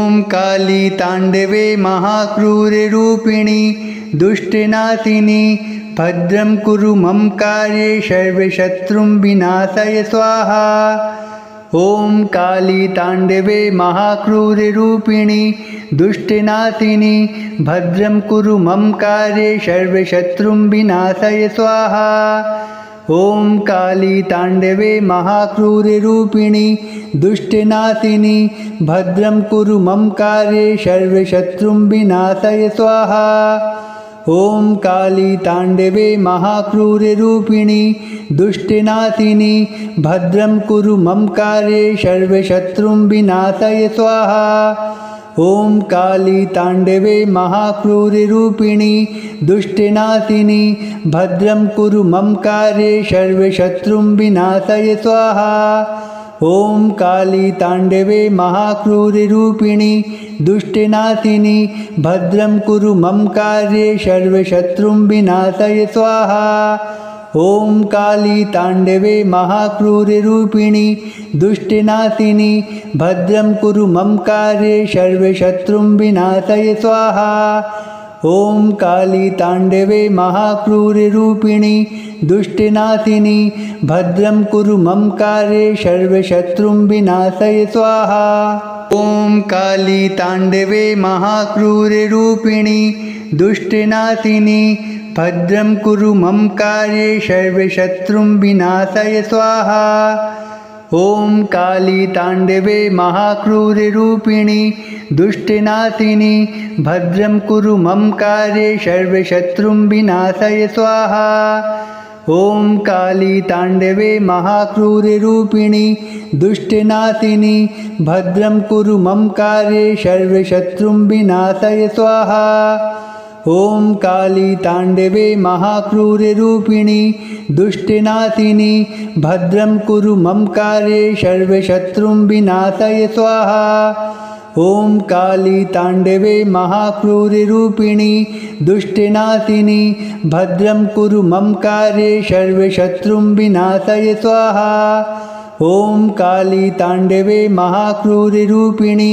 ॐ काली ताण्डवे महाक्रूररूपिणी दुष्टनाशिनी भद्रं कुरु मम कार्ये सर्वशत्रुं विनाशय स्वाहा। ॐ काली ताण्डवे महाक्रूररूपिणी दुष्टनाशिनी भद्रं कुरु मम कार्ये सर्वशत्रुं विनाशय स्वाहा। ॐ काली ताण्डवे महाक्रूररूपिणी दुष्टनाशिनी भद्रं कुरु मम कार्ये सर्वशत्रुं विनाशय स्वाहा। ॐ काली ताण्डवे महाक्रूररूपिणी दुष्टनाशिनी भद्रं कुरु मम कार्ये सर्वशत्रुं विनाशय स्वाहा। ॐ काली ताण्डवे महाक्रूररूपिणी दुष्टनाशिनी भद्रं कुरु मम कार्ये सर्वशत्रुं विनाशय स्वाहा। ॐ काली ताण्डवे महाक्रूररूपिणी दुष्टनाशिनी भद्रं कुरु मम कार्ये सर्वशत्रुं विनाशय स्वाहा। ॐ काली ताण्डवे महाक्रूररूपिणी दुष्टनाशिनी भद्रं कुरु मम कार्ये सर्वशत्रुं विनाशय स्वाहा। ॐ काली ताण्डवे महाक्रूररूपिणी दुष्टनाशिनी भद्रं कुरु मम कार्ये सर्वशत्रुं विनाशय स्वाहा। ॐ काली ताण्डवे महाक्रूररूपिणी दुष्टनाशिनी भद्रं कुरु मम कार्ये सर्वशत्रुं विनाशय स्वाहा। ॐ काली ताण्डवे महाक्रूररूपिणी दुष्टनाशिनी भद्रं कुरु मम कार्ये सर्वशत्रुं विनाशय स्वाहा। ॐ काली ताण्डवे महाक्रूररूपिणी दुष्टनाशिनी भद्रं कुरु मम कार्ये सर्वशत्रुं विनाशय स्वाहा। ॐ काली ताण्डवे महाक्रूररूपिणी दुष्टनाशिनी भद्रं कुरु मम कार्ये सर्वशत्रुं विनाशय स्वाहा। ॐ काली ताण्डवे महाक्रूररूपिणी दुष्टनाशिनी भद्रं कुरु मम कार्ये सर्वशत्रुं विनाशय स्वाहा। ॐ काली ताण्डवे महाक्रूररूपिणी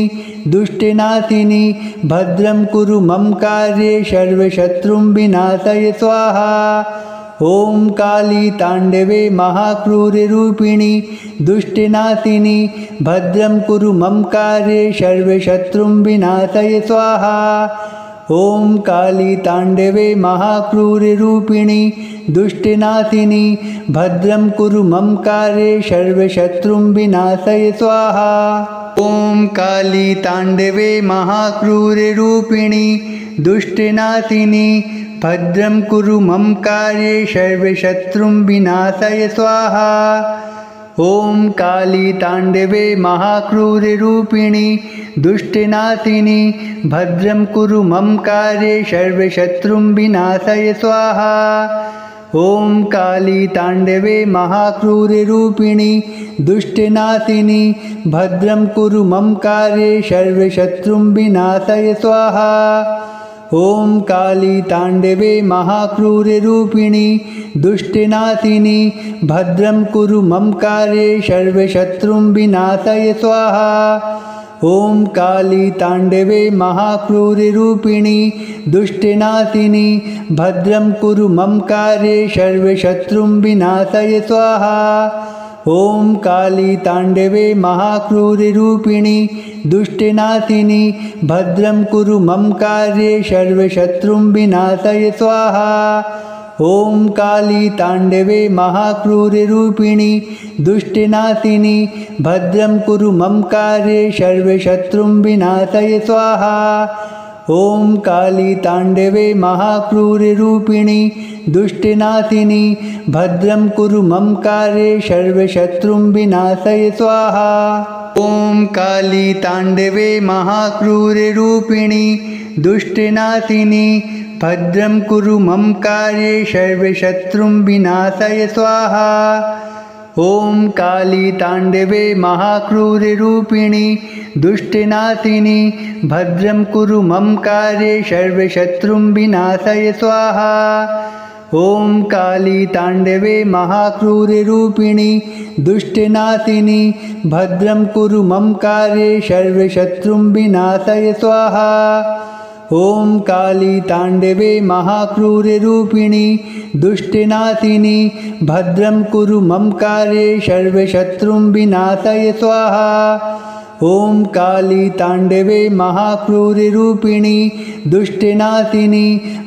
दुष्टनाशिनी भद्रं कुरु मम कार्ये सर्वशत्रुं विनाशय स्वाहा। ॐ काली ताण्डवे महाक्रूररूपिणी दुष्टनाशिनी भद्रं कुरु मम कार्ये सर्वशत्रुं विनाशय स्वाहा। ॐ काली ताण्डवे महाक्रूररूपिणी दुष्टनाशिनी भद्रं कुरु मम कार्ये सर्वशत्रुं विनाशय स्वाहा। ॐ काली ताण्डवे महाक्रूररूपिणी दुष्टनाशिनी भद्रं कुरु मम कार्ये सर्वशत्रुं विनाशय स्वाहा। ॐ काली ताण्डवे महाक्रूररूपिणी दुष्टनाशिनी भद्रं कुरु मम कार्ये सर्वशत्रुं विनाशय स्वाहा। ॐ काली ताण्डवे महाक्रूररूपिणी दुष्टनाशिनी भद्रं कुरु मम कार्ये सर्वशत्रुं विनाशय स्वाहा। ॐ काली ताण्डवे महाक्रूररूपिणी दुष्टनाशिनी भद्रं कुरु मम कार्ये सर्वशत्रुं विनाशय स्वाहा। ॐ काली ताण्डवे महाक्रूररूपिणी दुष्टनाशिनी भद्रं कुरु मम कार्ये सर्वशत्रुं विनाशय स्वाहा। ॐ काली ताण्डवे महाक्रूररूपिणी दुष्टनाशिनी भद्रं कुरु मम कार्ये सर्वशत्रुं विनाशय स्वाहा। ॐ काली ताण्डवे महाक्रूररूपिणी दुष्टनाशिनी भद्रं कुरु मम कार्ये सर्वशत्रुं विनाशय स्वाहा। ॐ काली ताण्डवे महाक्रूररूपिणी दुष्टनाशिनी भद्रं कुरु मम कार्ये सर्वशत्रुं विनाशय स्वाहा। ॐ काली ताण्डवे महाक्रूररूपिणी दुष्टनाशिनी भद्रं कुरु मम कार्ये सर्वशत्रुं विनाशय स्वाहा। ॐ काली ताण्डवे महाक्रूररूपिणी दुष्टनाशिनी भद्रं कुरु मम कार्ये सर्वशत्रुं विनाशय स्वाहा। ॐ काली ताण्डवे महाक्रूररूपिणी दुष्टनाशिनी भद्रं कुरु मम कार्ये सर्वशत्रुं विनाशय स्वाहा। ॐ काली ताण्डवे महाक्रूररूपिणी दुष्टनाशिनी भद्रं कुरु मम कार्ये सर्वशत्रुं विनाशय स्वाहा। ॐ काली ताण्डवे महाक्रूररूपिणी दुष्टनाशिनी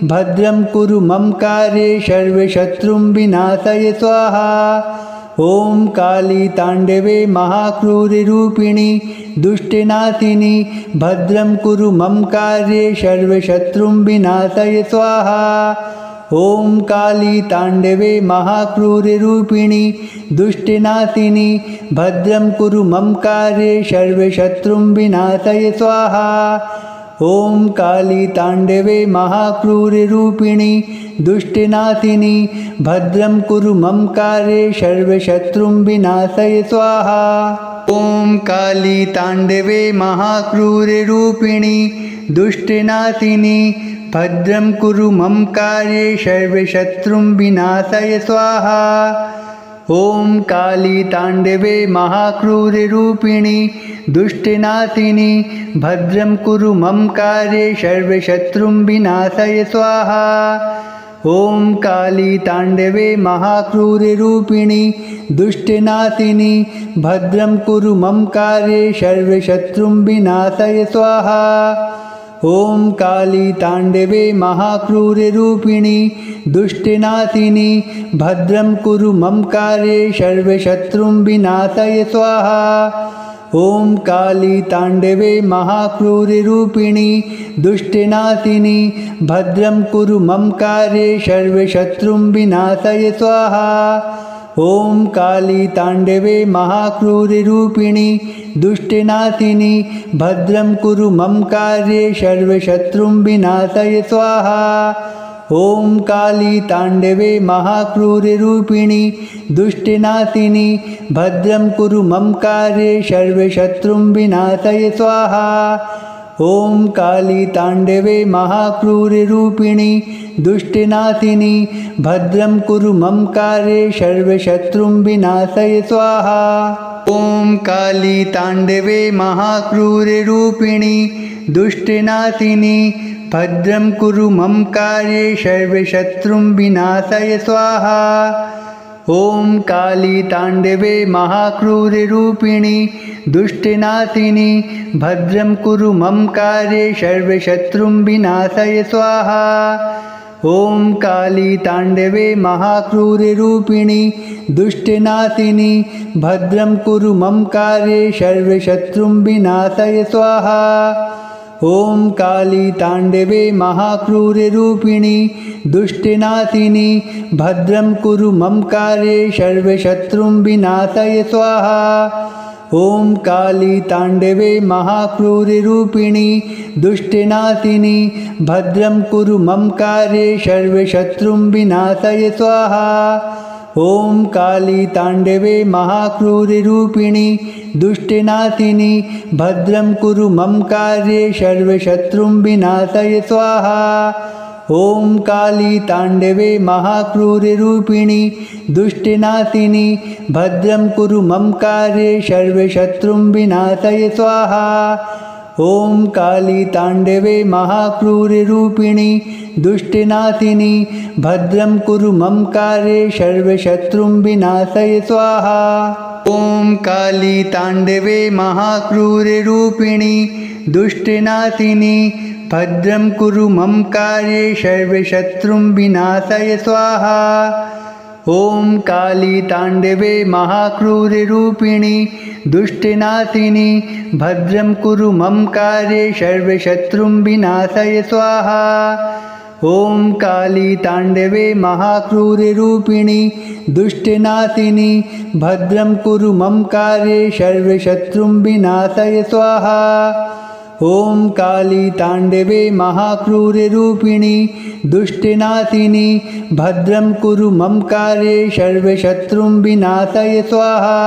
भद्रं कुरु मम कार्ये सर्वशत्रुं विनाशय स्वाहा। ॐ काली ताण्डवे महाक्रूररूपिणी दुष्टनाशिनी भद्रं कुरु मम कार्ये सर्वशत्रुं विनाशय स्वाहा। ॐ काली ताण्डवे महाक्रूररूपिणी दुष्टनाशिनी भद्रं कुरु मम कार्ये सर्वशत्रुं विनाशय स्वाहा। ॐ काली ताण्डवे महाक्रूररूपिणी दुष्टनाशिनी भद्रं कुरु मम कार्ये सर्वशत्रुं विनाशय स्वाहा। ॐ काली ताण्डवे महाक्रूररूपिणी दुष्टनाशिनी भद्रं कुरु मम कार्ये सर्वशत्रुं विनाशय स्वाहा। ॐ काली ताण्डवे महाक्रूररूपिणी दुष्टनाशिनी भद्रं कुरु मम कार्ये सर्वशत्रुं विनाशय स्वाहा। ॐ काली ताण्डवे महाक्रूररूपिणी दुष्टनाशिनी भद्रं कुरु मम कार्ये सर्वशत्रुं विनाशय स्वाहा। ॐ काली ताण्डवे महाक्रूररूपिणी दुष्टनाशिनी भद्रं कुरु मम कार्ये सर्वशत्रुं विनाशय स्वाहा। ॐ काली ताण्डवे महाक्रूररूपिणी दुष्टनाशिनी भद्रं कुरु मम कार्ये सर्वशत्रुं विनाशय स्वाहा। ॐ काली ताण्डवे महाक्रूररूपिणी दुष्टनाशिनी भद्रं कुरु मम कार्ये सर्वशत्रुं विनाशय स्वाहा। ॐ काली ताण्डवे महाक्रूररूपिणी दुष्टनाशिनी भद्रं कुरु मम कार्ये सर्वशत्रुं विनाशय स्वाहा। ॐ काली ताण्डवे महाक्रूररूपिणी दुष्टनाशिनी भद्रं कुरु मम कार्ये सर्वशत्रुं विनाशय स्वाहा। ॐ काली ताण्डवे महाक्रूररूपिणी दुष्टनाशिनी भद्रं कुरु मम कार्ये सर्वशत्रुं विनाशय स्वाहा। ॐ काली ताण्डवे महाक्रूररूपिणी दुष्टनाशिनी भद्रं कुरु मम कार्ये सर्वशत्रुं विनाशय स्वाहा। ॐ काली ताण्डवे महाक्रूररूपिणी दुष्टनाशिनी भद्रं कुरु मम कार्ये सर्वशत्रुं विनाशय स्वाहा। ॐ काली ताण्डवे महाक्रूररूपिणी दुष्टनाशिनी भद्रं कुरु मम कार्ये सर्वशत्रुं विनाशय स्वाहा। ॐ काली ताण्डवे महाक्रूररूपिणी दुष्टनाशिनी भद्रं कुरु मम कार्ये सर्वशत्रुं विनाशय स्वाहा। ॐ काली ताण्डवे महाक्रूररूपिणी दुष्टनाशिनी भद्रं कुरु मम कार्ये सर्वशत्रुं विनाशय स्वाहा। ॐ काली ताण्डवे महाक्रूररूपिणी दुष्टनाशिनी भद्रं कुरु मम कार्ये सर्वशत्रुं विनाशय स्वाहा। ॐ काली ताण्डवे महाक्रूररूपिणी दुष्टनाशिनी भद्रं कुरु मम कार्ये सर्वशत्रुं विनाशय स्वाहा। ॐ काली ताण्डवे महाक्रूररूपिणी दुष्टनाशिनी भद्रं कुरु मम कार्ये सर्वशत्रुं विनाशय स्वाहा। ॐ काली ताण्डवे महाक्रूररूपिणी दुष्टनाशिनी भद्रं कुरु मम कार्ये सर्वशत्रुं विनाशय स्वाहा। ॐ काली ताण्डवे महाक्रूररूपिणी दुष्टनाशिनी भद्रं कुरु मम कार्ये सर्वशत्रुं विनाशय स्वाहा। ॐ काली ताण्डवे महाक्रूररूपिणी दुष्टनाशिनी भद्रं कुरु मम कार्ये सर्वशत्रुं विनाशय स्वाहा।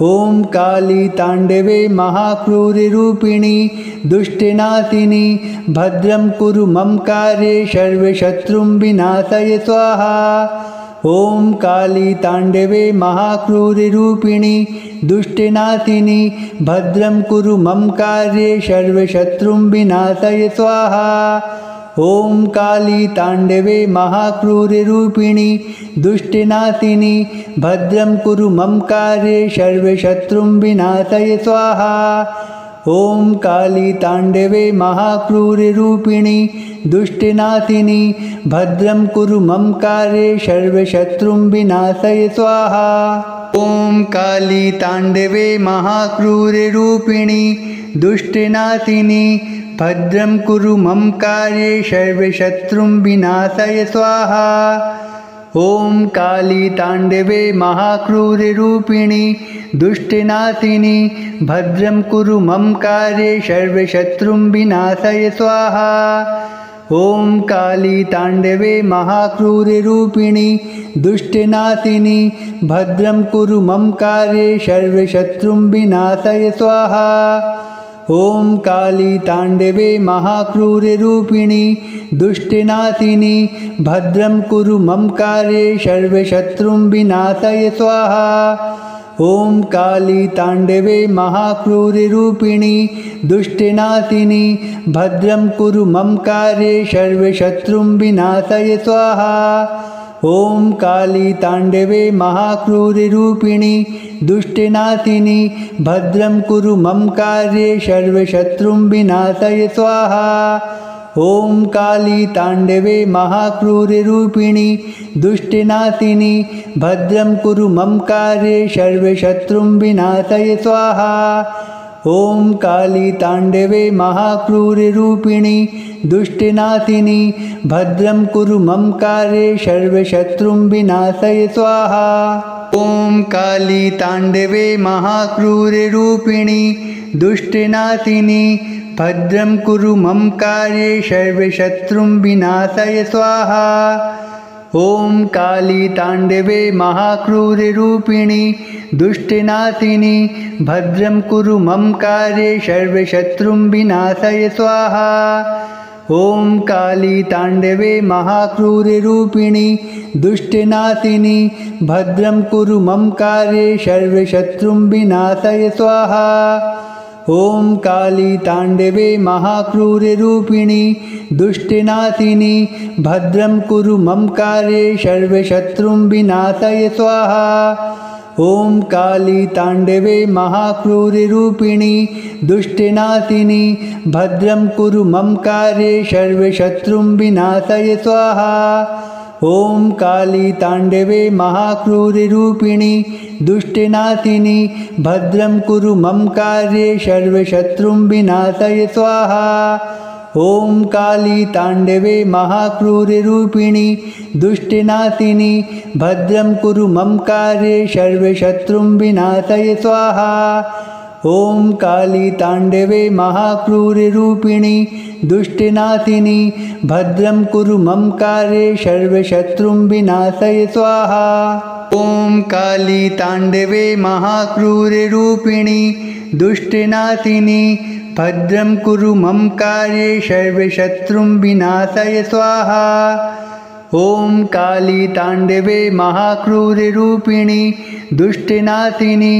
ॐ काली ताण्डवे महाक्रूररूपिणी दुष्टनाशिनी भद्रं कुरु मम कार्ये सर्वशत्रुं विनाशय स्वाहा। ॐ काली ताण्डवे महाक्रूररूपिणी दुष्टनाशिनी भद्रं कुरु मम कार्ये सर्वशत्रुं विनाशय स्वाहा। ॐ काली ताण्डवे महाक्रूररूपिणी दुष्टनाशिनी भद्रं कुरु मम कार्ये सर्वशत्रुं विनाशय स्वाहा। ॐ काली ताण्डवे महाक्रूररूपिणी दुष्टनाशिनी भद्रं कुरु मम कार्ये सर्वशत्रुं विनाशय स्वाहा। ॐ काली ताण्डवे महाक्रूररूपिणी दुष्टनाशिनी भद्रं कुरु मम कार्ये सर्वशत्रुं विनाशय स्वाहा। ॐ काली ताण्डवे महाक्रूररूपिणी दुष्टनाशिनी भद्रं कुरु मम कार्ये सर्वशत्रुं विनाशय स्वाहा। ॐ काली ताण्डवे महाक्रूररूपिणी दुष्टनाशिनी भद्रं कुरु मम कार्ये सर्वशत्रुं विनाशय स्वाहा। ॐ काली ताण्डवे महाक्रूररूपिणी दुष्टनाशिनी भद्रं कुरु मम कार्ये सर्वशत्रुं विनाशय स्वाहा। ॐ काली ताण्डवे महाक्रूररूपिणी दुष्टनाशिनी भद्रं कुरु मम कार्ये सर्वशत्रुं विनाशय स्वाहा। ॐ काली ताण्डवे महाक्रूररूपिणी दुष्टनाशिनी भद्रं कुरु मम कार्ये सर्वशत्रुं विनाशय स्वाहा। ॐ काली ताण्डवे महाक्रूररूपिणी दुष्टनाशिनी भद्रं कुरु मम कार्ये सर्वशत्रुं विनाशय स्वाहा। ॐ काली ताण्डवे महाक्रूररूपिणी दुष्टनाशिनी भद्रं कुरु मम कार्ये सर्वशत्रुं विनाशय स्वाहा। ॐ काली ताण्डवे महाक्रूररूपिणी दुष्टनाशिनी भद्रं कुरु मम कार्ये सर्वशत्रुं विनाशय स्वाहा। ॐ काली ताण्डवे महाक्रूररूपिणी दुष्टनाशिनी भद्रं कुरु मम कार्ये सर्वशत्रुं विनाशय स्वाहा। ॐ काली ताण्डवे महाक्रूररूपिणी दुष्टनाशिनी भद्रं कुरु मम कार्ये सर्वशत्रुं विनाशय स्वाहा। ॐ काली ताण्डवे महाक्रूररूपिणी दुष्टनाशिनी भद्रं कुरु मम कार्ये सर्वशत्रुं विनाशय स्वाहा। ॐ काली ताण्डवे महाक्रूररूपिणी दुष्टनाशिनी भद्रं कुरु मम कार्ये सर्वशत्रुं विनाशय स्वाहा। ॐ काली ताण्डवे महाक्रूररूपिणी दुष्टनाशिनी भद्रं कुरु मम कार्ये सर्वशत्रुं विनाशय स्वाहा। ॐ काली ताण्डवे महाक्रूररूपिणी दुष्टनाशिनी भद्रं कुरु मम कार्ये सर्वशत्रुं विनाशय स्वाहा। ॐ काली ताण्डवे महाक्रूररूपिणी दुष्टनाशिनी भद्रं कुरु मम कार्ये सर्वशत्रुं विनाशय स्वाहा। ॐ काली ताण्डवे महाक्रूररूपिणी दुष्टनाशिनी भद्रं कुरु मम कार्ये सर्वशत्रुं विनाशय स्वाहा। ॐ काली ताण्डवे महाक्रूररूपिणी दुष्टनाशिनी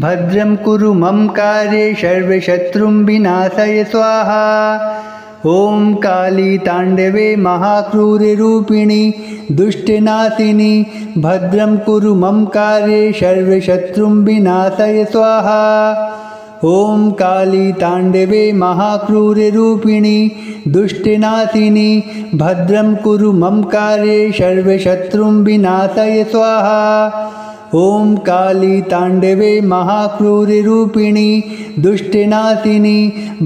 भद्रं कुरु मम कार्ये सर्वशत्रुं विनाशय स्वाहा। ॐ काली ताण्डवे महाक्रूररूपिणी दुष्टनाशिनी भद्रं कुरु मम कार्ये सर्वशत्रुं विनाशय स्वाहा। ॐ काली ताण्डवे महाक्रूररूपिणी दुष्टनाशिनी भद्रं कुरु मम कार्ये सर्वशत्रुं विनाशय स्वाहा। ॐ काली ताण्डवे महाक्रूररूपिणी दुष्टनाशिनी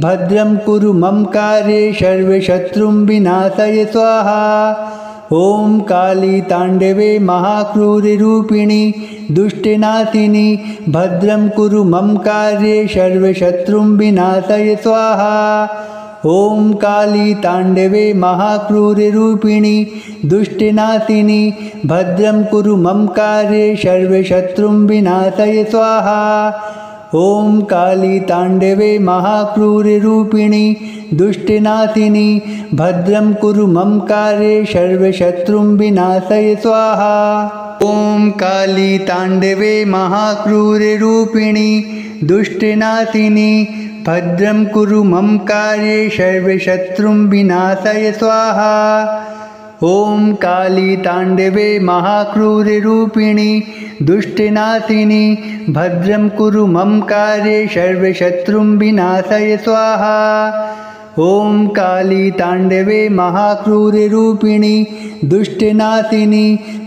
भद्रं कुरु मम कार्ये सर्वशत्रुं विनाशय स्वाहा। ॐ काली ताण्डवे महाक्रूररूपिणी दुष्टनाशिनी भद्रं कुरु मम कार्ये सर्वशत्रुं विनाशय स्वाहा। ॐ काली ताण्डवे महाक्रूररूपिणि दुष्टनाशिनि भद्रं कुरु मम कार्ये सर्वशत्रुं विनाशय स्वाहा। ॐ काली ताण्डवे महाक्रूररूपिणि दुष्टनाशिनि भद्रं कुरु मम कार्ये सर्वशत्रुं विनाशय स्वाहा। ॐ काली ताण्डवे महाक्रूररूपिणि दुष्टनाशिनि भद्रं कुरु मम कार्ये सर्वशत्रुं विनाशय स्वाहा। ॐ काली ताण्डवे महाक्रूररूपिणि दुष्टनाशिनि भद्रं कुरु मम कार्ये सर्वशत्रुं विनाशय स्वाहा। ॐ काली ताण्डवे महाक्रूररूपिणि दुष्टनाशिनि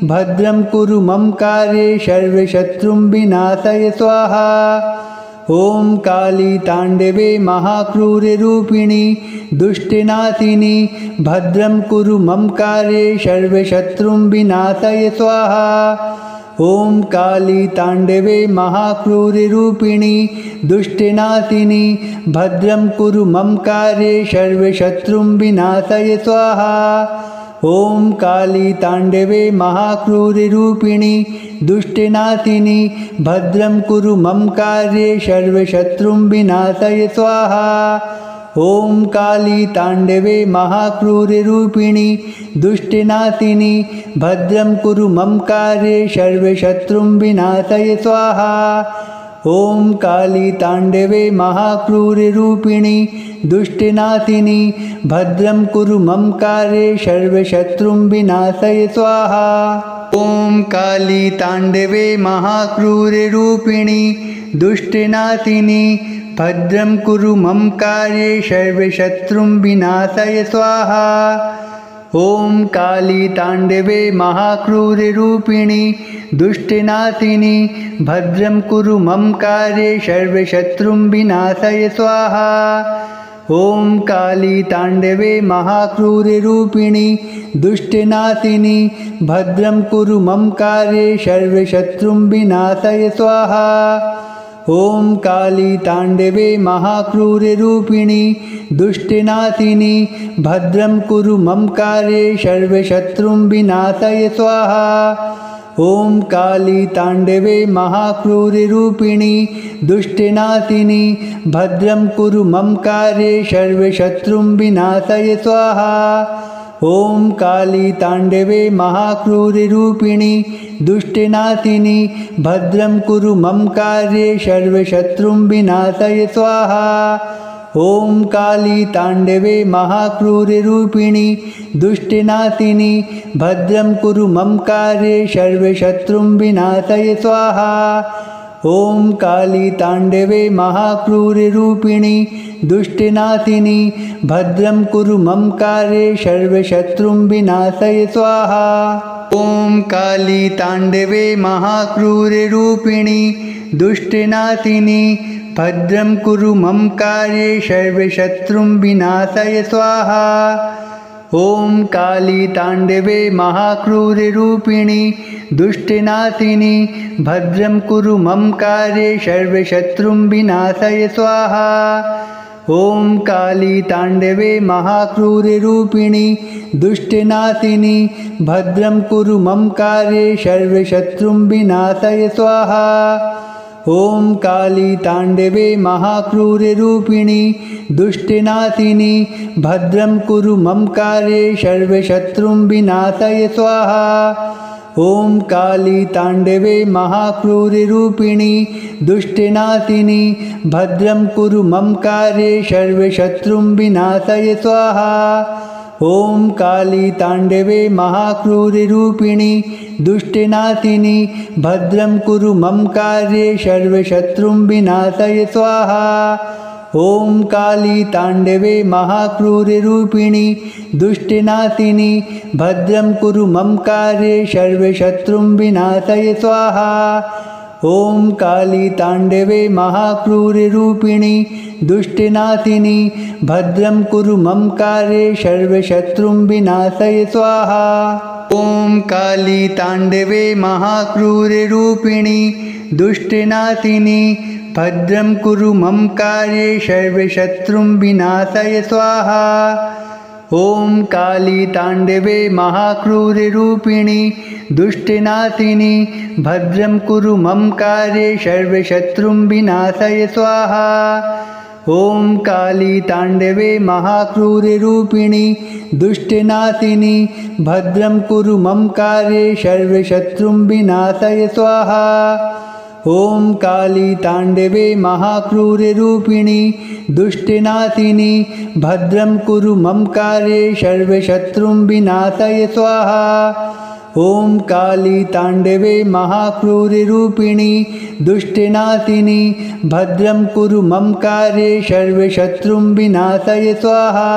भद्रं कुरु मम कार्ये सर्वशत्रुं विनाशय स्वाहा। ॐ काली ताण्डवे महाक्रूररूपिणि दुष्टनाशिनि भद्रं कुरु मम कार्ये सर्वशत्रुं विनाशय स्वाहा। ॐ काली ताण्डवे महाक्रूररूपिणि दुष्टनाशिनि भद्रं कुरु मम कार्ये सर्वशत्रुं विनाशय स्वाहा। ॐ काली ताण्डवे महाक्रूररूपिणि दुष्टनाशिनि भद्रं कुरु मम कार्ये सर्वशत्रुं विनाशय स्वाहा। ॐ काली ताण्डवे महाक्रूररूपिणि दुष्टनाशिनि भद्रं कुरु मम कार्ये सर्वशत्रुं विनाशय स्वाहा। ॐ काली ताण्डवे महाक्रूररूपिणि दुष्टनाशिनि भद्रं कुरु मम कार्ये सर्वशत्रुं विनाशय स्वाहा। ॐ काली ताण्डवे महाक्रूररूपिणि दुष्टनाशिनि भद्रं कुरु मम कार्ये सर्वशत्रुं विनाशय स्वाहा। ॐ काली ताण्डवे महाक्रूररूपिणि दुष्टनाशिनि भद्रं कुरु मम कार्ये सर्वशत्रुं विनाशय स्वाहा। ॐ काली ताण्डवे महाक्रूररूपिणि दुष्टनाशिनि भद्रं कुरु मम कार्ये सर्वशत्रुं विनाशय स्वाहा। ॐ काली ताण्डवे महाक्रूररूपिणि दुष्टनाशिनि भद्रं कुरु मम कार्ये सर्वशत्रुं विनाशय स्वाहा। ॐ काली ताण्डवे महाक्रूररूपिणि दुष्टनाशिनि भद्रं कुरु मम कार्ये सर्वशत्रुं विनाशय स्वाहा। ॐ काली ताण्डवे महाक्रूररूपिणि दुष्टनाशिनि भद्रं कुरु मम कार्ये सर्वशत्रुं विनाशय स्वाहा। ॐ काली ताण्डवे महाक्रूररूपिणि दुष्टनाशिनि भद्रं कुरु मम कार्ये सर्वशत्रुं विनाशय स्वाहा। ॐ काली ताण्डवे महाक्रूररूपिणि दुष्टनाशिनि भद्रं कुरु मम कार्ये सर्वशत्रुं विनाशय स्वाहा। ॐ काली ताण्डवे महाक्रूररूपिणि दुष्टनाशिनि भद्रं कुरु मम कार्ये सर्वशत्रुं विनाशय स्वाहा। ॐ काली ताण्डवे महाक्रूररूपिणि दुष्टनाशिनि भद्रं कुरु मम कार्ये सर्वशत्रुं विनाशय स्वाहा। ॐ काली ताण्डवे महाक्रूररूपिणि दुष्टनाशिनि भद्रं कुरु मम कार्ये सर्वशत्रुं विनाशय स्वाहा। ॐ काली ताण्डवे महाक्रूररूपिणि दुष्टनाशिनि भद्रं कुरु मम कार्ये सर्वशत्रुं विनाशय स्वाहा। ॐ काली ताण्डवे महाक्रूररूपिणि दुष्टनाशिनि भद्रं कुरु मम कार्ये सर्वशत्रुं विनाशय स्वाहा। ॐ काली ताण्डवे महाक्रूररूपिणि दुष्टनाशिनि भद्रं कुरु मम कार्ये सर्वशत्रुं विनाशय स्वाहा। ॐ काली ताण्डवे महाक्रूररूपिणि दुष्टनाशिनि भद्रं कुरु मम कार्ये सर्वशत्रुं विनाशय स्वाहा। ॐ काली ताण्डवे महाक्रूररूपिणि दुष्टनाशिनि भद्रं कुरु मम कार्ये सर्वशत्रुं विनाशय स्वाहा। ॐ काली ताण्डवे महाक्रूररूपिणि दुष्टनाशिनि भद्रं कुरु मम कार्ये सर्वशत्रुं विनाशय स्वाहा। ॐ काली ताण्डवे महाक्रूररूपिणी दुष्टनाशिनी भद्रं कुरु मम कार्ये सर्वशत्रुं विनाशय स्वाहा। ॐ काली ताण्डवे महाक्रूररूपिणी दुष्टनाशिनी भद्रं कुरु मम कार्ये सर्वशत्रुं विनाशय स्वाहा। ॐ काली ताण्डवे महाक्रूररूपिणी दुष्टनाशिनी भद्रं कुरु मम कार्ये सर्वशत्रुं विनाशय स्वाहा। ॐ काली ताण्डवे महाक्रूररूपिणी दुष्टनाशिनी भद्रं कुरु मम कार्ये सर्वशत्रुं विनाशय स्वाहा।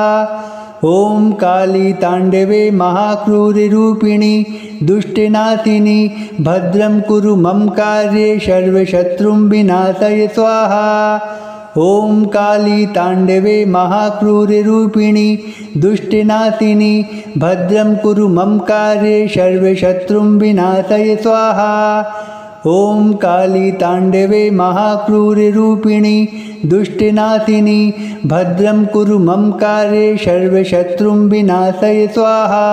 ॐ काली ताण्डवे महाक्रूररूपिणी दुष्टनाशिनी भद्रं कुरु मम कार्ये सर्वशत्रुं विनाशय स्वाहा। ॐ काली ताण्डवे महाक्रूररूपिणी दुष्टनाशिनी भद्रं कुरु मम कार्ये सर्वशत्रुं विनाशय स्वाहा। ॐ काली ताण्डवे महाक्रूररूपिणी दुष्टनाशिनी भद्रं कुरु मम कार्ये सर्वशत्रुं विनाशय स्वाहा।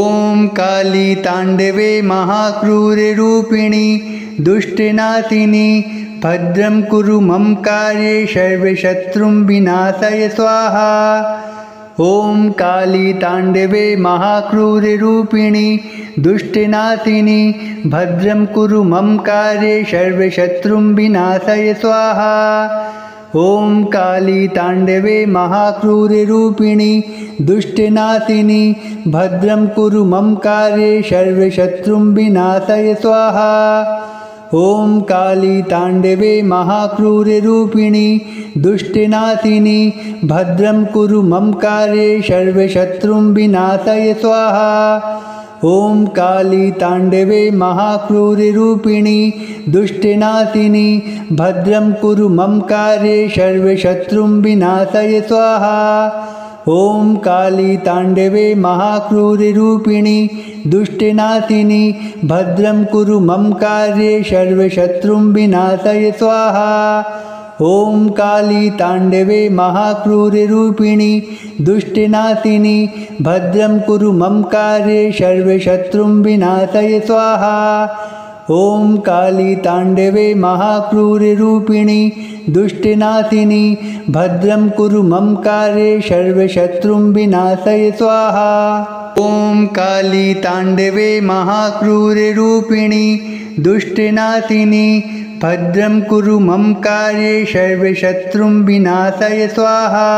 ॐ काली ताण्डवे महाक्रूररूपिणी दुष्टनाशिनी भद्रं कुरु मम कार्ये सर्वशत्रुं विनाशय स्वाहा। ॐ काली ताण्डवे महाक्रूररूपिणी दुष्टनाशिनी भद्रं कुरु मम कार्ये सर्वशत्रुं विनाशय स्वाहा। ॐ काली ताण्डवे महाक्रूररूपिणी दुष्टनाशिनी भद्रं कुरु मम कार्ये सर्वशत्रुं विनाशय स्वाहा। ॐ काली ताण्डवे महाक्रूररूपिणी दुष्टनाशिनी भद्रं कुरु मम कार्ये सर्वशत्रुं विनाशय स्वाहा। ॐ काली ताण्डवे महाक्रूररूपिणी दुष्टनाशिनी भद्रं कुरु मम कार्ये सर्वशत्रुं विनाशय स्वाहा। ॐ काली ताण्डवे महाक्रूररूपिणी दुष्टनाशिनी भद्रं कुरु मम कार्ये सर्वशत्रुं विनाशय स्वाहा। ॐ काली ताण्डवे महाक्रूररूपिणी दुष्टनाशिनी भद्रं कुरु मम कार्ये सर्वशत्रुं विनाशय स्वाहा। ॐ काली ताण्डवे महाक्रूररूपिणी दुष्टनाशिनी भद्रं कुरु मम कार्ये सर्वशत्रुं विनाशय स्वाहा। ॐ काली ताण्डवे महाक्रूररूपिणी दुष्टनाशिनी भद्रं कुरु मम कार्ये सर्वशत्रुं विनाशय स्वाहा।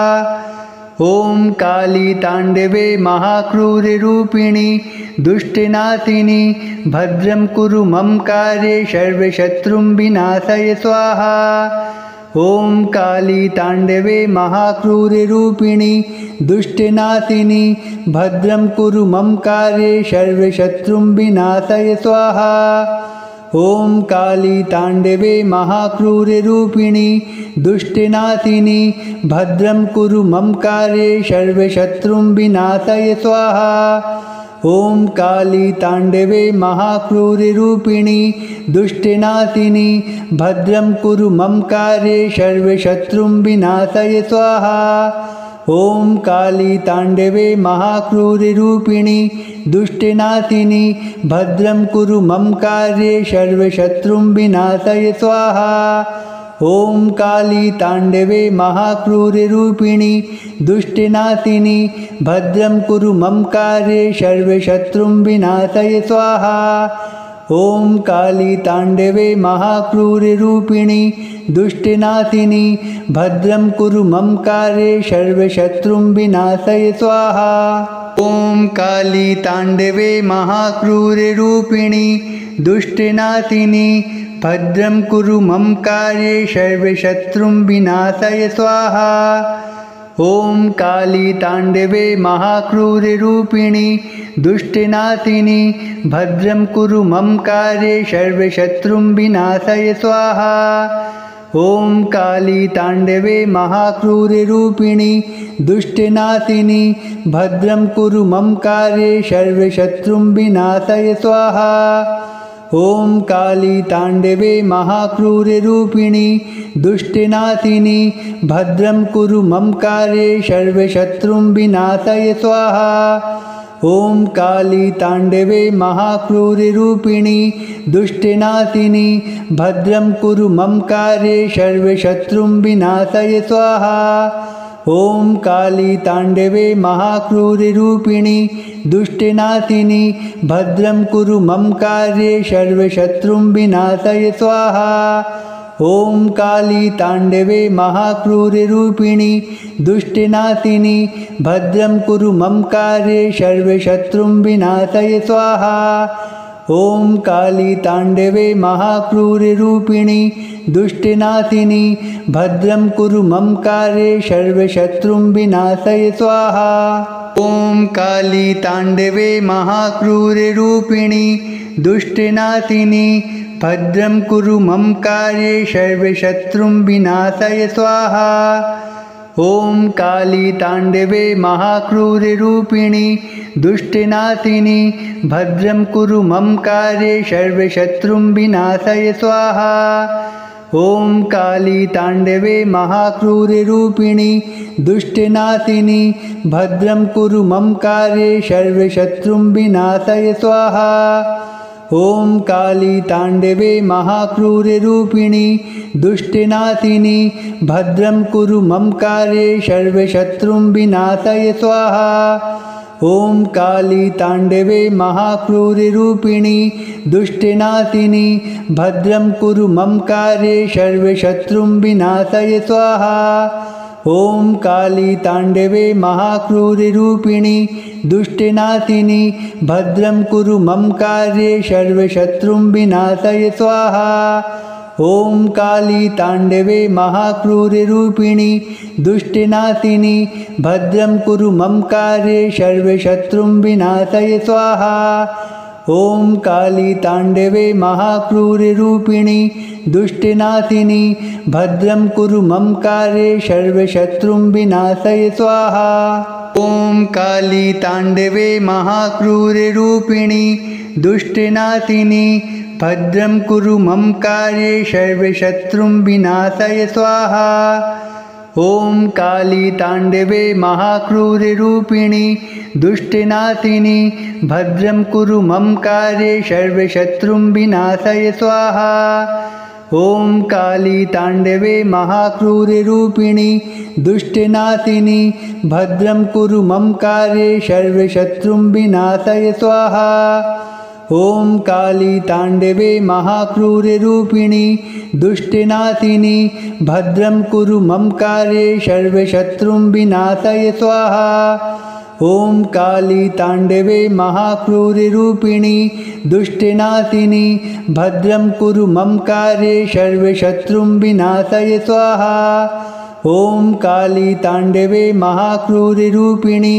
ॐ काली ताण्डवे महाक्रूररूपिणी दुष्टनाशिनी भद्रं कुरु मम कार्ये सर्वशत्रुं विनाशय स्वाहा। ॐ काली ताण्डवे महाक्रूररूपिणी दुष्टनाशिनी भद्रं कुरु मम कार्ये सर्वशत्रुं विनाशय स्वाहा। ॐ काली ताण्डवे महाक्रूररूपिणी दुष्टनाशिनी भद्रं कुरु मम कार्ये सर्वशत्रुं विनाशय स्वाहा। ॐ काली ताण्डवे महाक्रूररूपिणी दुष्टनाशिनी भद्रं कुरु मम कार्ये सर्वशत्रुं विनाशय स्वाहा। ॐ काली ताण्डवे महाक्रूररूपिणी दुष्टनाशिनी भद्रं कुरु मम कार्ये सर्वशत्रुं विनाशय स्वाहा। ॐ काली ताण्डवे महाक्रूररूपिणी दुष्टनाशिनी भद्रं कुरु मम कार्ये सर्वशत्रुं विनाशय स्वाहा। ॐ काली ताण्डवे महाक्रूररूपिणी दुष्टनाशिनी भद्रं कुरु मम कार्ये सर्वशत्रुं विनाशय स्वाहा। ॐ काली ताण्डवे महाक्रूररूपिणी दुष्टनाशिनी भद्रं कुरु मम कार्ये सर्वशत्रुं विनाशय स्वाहा। ॐ काली ताण्डवे महाक्रूररूपिणी दुष्टनाशिनी भद्रं कुरु मम कार्ये सर्वशत्रुं विनाशय स्वाहा। ॐ काली ताण्डवे महाक्रूररूपिणी दुष्टनाशिनी भद्रं कुरु मम कार्ये सर्वशत्रुं विनाशय स्वाहा। ॐ काली ताण्डवे महाक्रूररूपिणि दुष्टनाशिनि भद्रं कुरु मम कार्ये सर्वशत्रुं विनाशय स्वाहा। ॐ काली ताण्डवे महाक्रूररूपिणि दुष्टनाशिनि भद्रं कुरु मम कार्ये सर्वशत्रुं विनाशय स्वाहा। ॐ काली ताण्डवे महाक्रूररूपिणि दुष्टनाशिनि भद्रं कुरु मम कार्ये सर्वशत्रुं विनाशय स्वाहा। ॐ काली ताण्डवे महाक्रूररूपिणि दुष्टनाशिनि भद्रं कुरु मम कार्ये सर्वशत्रुं विनाशय स्वाहा। ॐ काली ताण्डवे महाक्रूररूपिणि दुष्टनाशिनि भद्रं कुरु मम कार्ये सर्वशत्रुं विनाशय स्वाहा। ॐ काली ताण्डवे महाक्रूररूपिणि दुष्टनाशिनि भद्रं कुरु मम कार्ये सर्वशत्रुं विनाशय स्वाहा। ॐ काली ताण्डवे महाक्रूररूपिणि दुष्टनाशिनि भद्रं कुरु मम कार्ये सर्वशत्रुं विनाशय स्वाहा। ॐ काली ताण्डवे महाक्रूररूपिणि दुष्टनाशिनि भद्रं कुरु मम कार्ये सर्वशत्रुं विनाशय स्वाहा। ॐ काली ताण्डवे महाक्रूररूपिणि दुष्टनाशिनि भद्रं कुरु मम कार्ये सर्वशत्रुं विनाशय स्वाहा। ॐ काली ताण्डवे महाक्रूररूपिणि दुष्टनाशिनि भद्रं कुरु मम कार्ये सर्वशत्रुं विनाशय स्वाहा। ॐ काली ताण्डवे महाक्रूररूपिणि दुष्टनाशिनि भद्रं कुरु मम कार्ये सर्वशत्रुं विनाशय स्वाहा। ॐ काली ताण्डवे महाक्रूररूपिणि दुष्टनाशिनि भद्रं कुरु मम कार्ये सर्वशत्रुं विनाशय स्वाहा। ॐ काली ताण्डवे महाक्रूररूपिणि दुष्टनाशिनि भद्रं कुरु मम कार्ये सर्वशत्रुं विनाशय स्वाहा। ॐ काली ताण्डवे महाक्रूररूपिणि दुष्टनाशिनि भद्रं कुरु मम कार्ये सर्वशत्रुं विनाशय स्वाहा। ॐ काली ताण्डवे महाक्रूररूपिणि दुष्टनाशिनि भद्रं कुरु मम कार्ये सर्वशत्रुं विनाशय स्वाहा। ॐ काली ताण्डवे महाक्रूररूपिणि दुष्टनाशिनि भद्रं कुरु मम कार्ये सर्वशत्रुं विनाशय स्वाहा। ॐ काली ताण्डवे महाक्रूररूपिणि दुष्टनाशिनि भद्रं कुरु मम कार्ये सर्वशत्रुं विनाशय स्वाहा। ॐ काली ताण्डवे महाक्रूररूपिणि दुष्टनाशिनि भद्रं कुरु मम कार्ये सर्वशत्रुं विनाशय स्वाहा। ॐ काली ताण्डवे महाक्रूररूपिणि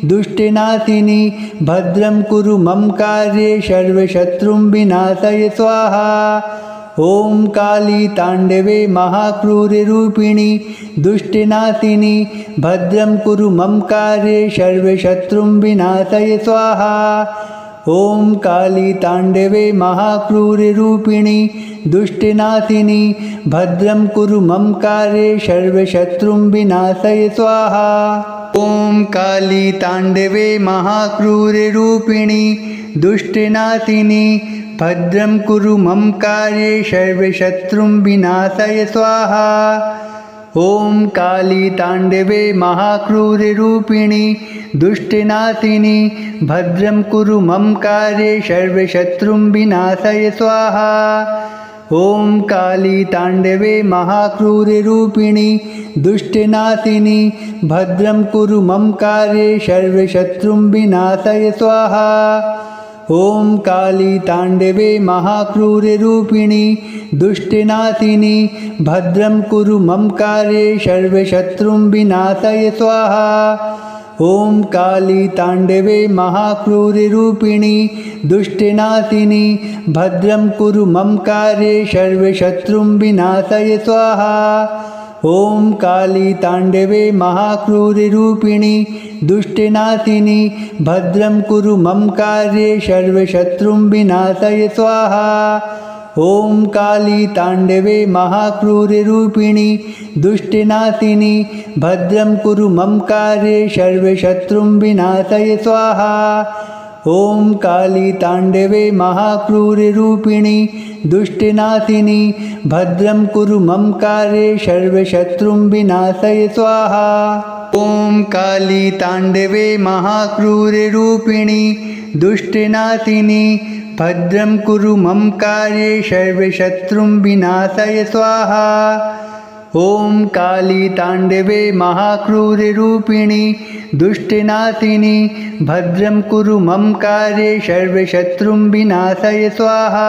दुष्टनाशिनि भद्रं कुरु मम कार्ये सर्वशत्रुं विनाशय स्वाहा। ॐ काली ताण्डवे महाक्रूररूपिणि दुष्टनाशिनि भद्रं कुरु मम कार्ये सर्वशत्रुं विनाशय स्वाहा। ॐ काली ताण्डवे महाक्रूररूपिणि दुष्टनाशिनि भद्रं कुरु मम कार्ये सर्वशत्रुं विनाशय स्वाहा। ॐ काली ताण्डवे महाक्रूररूपिणि दुष्टनाशिनि भद्रं कुरु मम कार्ये सर्वशत्रुं विनाशय स्वाहा। ॐ काली ताण्डवे महाक्रूररूपिणि दुष्टनाशिनि भद्रं कुरु मम कार्ये सर्वशत्रुं विनाशय स्वाहा। ॐ काली ताण्डवे महाक्रूररूपिणि दुष्टनाशिनि भद्रं कुरु मम कार्ये सर्वशत्रुं विनाशय स्वाहा। ॐ काली ताण्डवे महाक्रूररूपिणि दुष्टनाशिनि भद्रं कुरु मम कार्ये सर्वशत्रुं विनाशय स्वाहा। ॐ काली ताण्डवे महाक्रूररूपिणि दुष्टनाशिनि भद्रं कुरु मम कार्ये सर्वशत्रुं विनाशय स्वाहा। ॐ काली ताण्डवे महाक्रूररूपिणि दुष्टनाशिनि भद्रं कुरु मम कार्ये सर्वशत्रुं विनाशय स्वाहा। ॐ काली ताण्डवे महाक्रूररूपिणि दुष्टनाशिनि भद्रं कुरु मम कार्ये सर्वशत्रुं विनाशय स्वाहा। ॐ काली ताण्डवे महाक्रूररूपिणि दुष्टनाशिनि भद्रं कुरु मम कार्ये सर्वशत्रुं विनाशय स्वाहा। ॐ काली ताण्डवे महाक्रूररूपिणि दुष्टनाशिनि भद्रं कुरु मम कार्ये सर्वशत्रुं विनाशय स्वाहा। ॐ काली ताण्डवे महाक्रूररूपिणि दुष्टनाशिनि भद्रं कुरु मम कार्ये सर्वशत्रुं विनाशय स्वाहा।